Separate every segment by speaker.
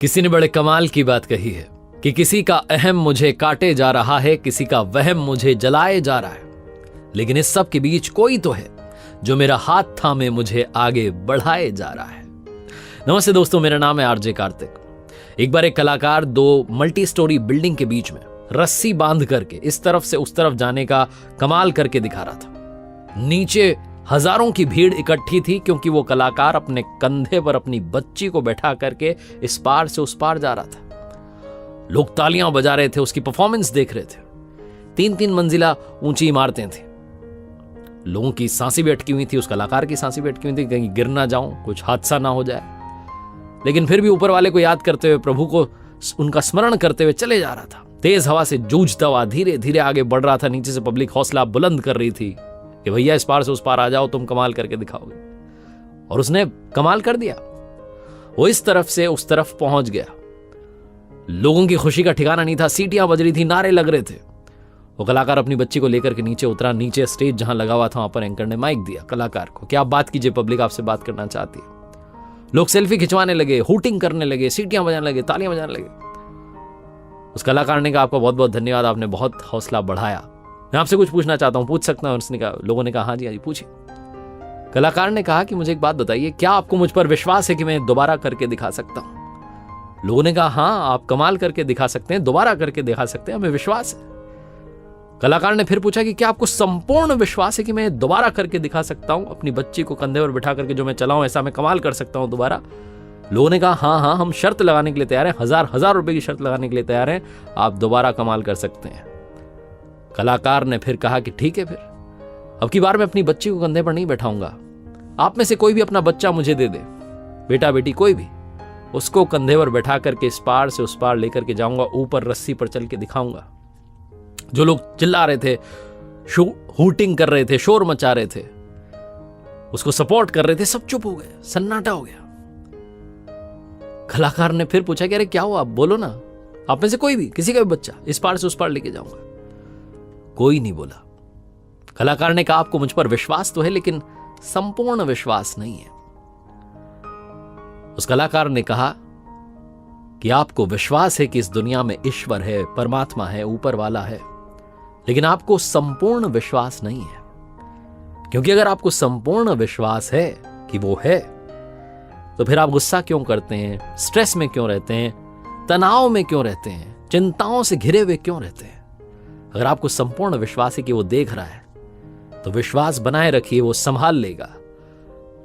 Speaker 1: किसी ने बड़े कमाल की बात कही है कि किसी का अहम मुझे काटे जा रहा है, किसी का वहम मुझे जलाए जा रहा है, लेकिन इस सब के बीच कोई तो है जो मेरा हाथ थामे मुझे आगे बढ़ाए जा रहा है। नमस्ते दोस्तों, मेरा नाम है आरजे कार्तिक। एक बार एक कलाकार दो मल्टी स्टोरी बिल्डिंग के बीच में रस्सी बांध करके इस तरफ से उस तरफ जाने का कमाल करके दिखा रहा था। नीचे हजारों की भीड़ इकट्ठी थी क्योंकि वो कलाकार अपने कंधे पर अपनी बच्ची को बैठा करके इस पार से उस पार जा रहा था। लोग तालियां बजा रहे थे, उसकी परफॉर्मेंस देख रहे थे। 3-3 मंजिला ऊंची इमारतें थी। लोगों की सांसें भी अटकी हुई थी, उस कलाकार की सांसें भी अटकी हुई थी, कहीं गिर ना जाऊं, कुछ हादसा ना हो जाए। लेकिन फिर भी ऊपर वाले को याद करते हुए, प्रभु को उनका स्मरण करते हुए चले जा रहा था। तेज हवा से जूझता हुआ धीरे धीरे आगे बढ़ रहा था। नीचे से पब्लिक हौसला बुलंद कर रही थी कि भैया इस पार से उस पार आ जाओ, तुम कमाल करके दिखाओगे। और उसने कमाल कर दिया। वो इस तरफ से उस तरफ पहुंच गया। लोगों की खुशी का ठिकाना नहीं था। सीटियां बज रही थी, नारे लग रहे थे। वो कलाकार अपनी बच्ची को लेकर के नीचे उतरा। नीचे स्टेज जहां लगा हुआ था वहां पर एंकर ने माइक दिया कलाकार को कि आप बात कीजिए, पब्लिक आपसे बात करना चाहती है। लोग सेल्फी खिंचवाने लगे, हूटिंग करने लगे, सीटियां बजाने लगे, तालियां बजाने लगे। उस कलाकार ने कहा, आपका बहुत बहुत धन्यवाद, आपने बहुत हौसला बढ़ाया। मैं आपसे कुछ पूछना चाहता हूं, पूछ सकता हूं? उसने कहा, लोगों ने कहा हाँ जी पूछिए। कलाकार ने कहा कि मुझे एक बात बताइए, क्या आपको मुझ पर विश्वास है कि मैं दोबारा करके दिखा सकता हूं? लोगों ने कहा हाँ, आप कमाल करके दिखा सकते हैं, दोबारा करके दिखा सकते हैं, हमें विश्वास है। कलाकार ने फिर पूछा कि क्या आपको संपूर्ण विश्वास है कि मैं दोबारा करके दिखा सकता हूं, अपनी बच्ची को कंधे पर बिठा करके जो मैं चलाऊं ऐसा मैं कमाल कर सकता हूं दोबारा? लोगों ने कहा हाँ, हम शर्त लगाने के लिए तैयार हैं, हजार रुपए की शर्त लगाने के लिए तैयार हैं, आप दोबारा कमाल कर सकते हैं। कलाकार ने फिर कहा कि ठीक है, फिर अब की बार मैं अपनी बच्ची को कंधे पर नहीं बैठाऊंगा। आप में से कोई भी अपना बच्चा मुझे दे दे, बेटा बेटी कोई भी, उसको कंधे पर बैठा करके इस पार से उस पार लेकर के जाऊंगा, ऊपर रस्सी पर चल के दिखाऊंगा। जो लोग चिल्ला रहे थे, हूटिंग कर रहे थे, शोर मचा रहे थे, उसको सपोर्ट कर रहे थे, सब चुप हो गए, सन्नाटा हो गया। कलाकार ने फिर पूछा कि अरे क्या हुआ, आप बोलो ना, आप में से कोई भी, किसी का भी बच्चा इस पार से उस पार लेके जाऊंगा। कोई नहीं बोला। कलाकार ने कहा, आपको मुझ पर विश्वास तो है लेकिन संपूर्ण विश्वास नहीं है। उस कलाकार ने कहा कि आपको विश्वास है कि इस दुनिया में ईश्वर है, परमात्मा है, ऊपर वाला है, लेकिन आपको संपूर्ण विश्वास नहीं है। क्योंकि अगर आपको संपूर्ण विश्वास है कि वो है, तो फिर आप गुस्सा क्यों करते हैं, स्ट्रेस में क्यों रहते हैं, तनाव में क्यों रहते हैं, चिंताओं से घिरे हुए क्यों रहते हैं? अगर आपको संपूर्ण विश्वास है कि वो देख रहा है, तो विश्वास बनाए रखिए, वो संभाल लेगा।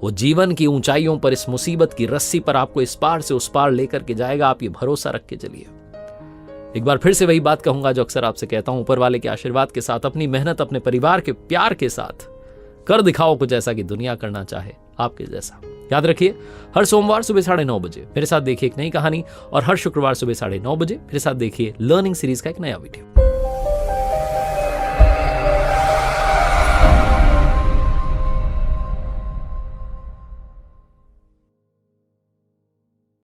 Speaker 1: वो जीवन की ऊंचाइयों पर, इस मुसीबत की रस्सी पर आपको इस पार से उस पार लेकर के जाएगा। आप ये भरोसा रख के चलिए। एक बार फिर से वही बात कहूंगा जो अक्सर आपसे कहता हूं, ऊपर वाले के आशीर्वाद के साथ, अपनी मेहनत, अपने परिवार के प्यार के साथ कर दिखाओ कुछ ऐसा कि दुनिया करना चाहे आपके जैसा। याद रखिए, हर सोमवार सुबह 9:30 बजे मेरे साथ देखिए एक नई कहानी, और हर शुक्रवार सुबह 9:30 बजे मेरे साथ देखिए लर्निंग सीरीज का एक नया वीडियो।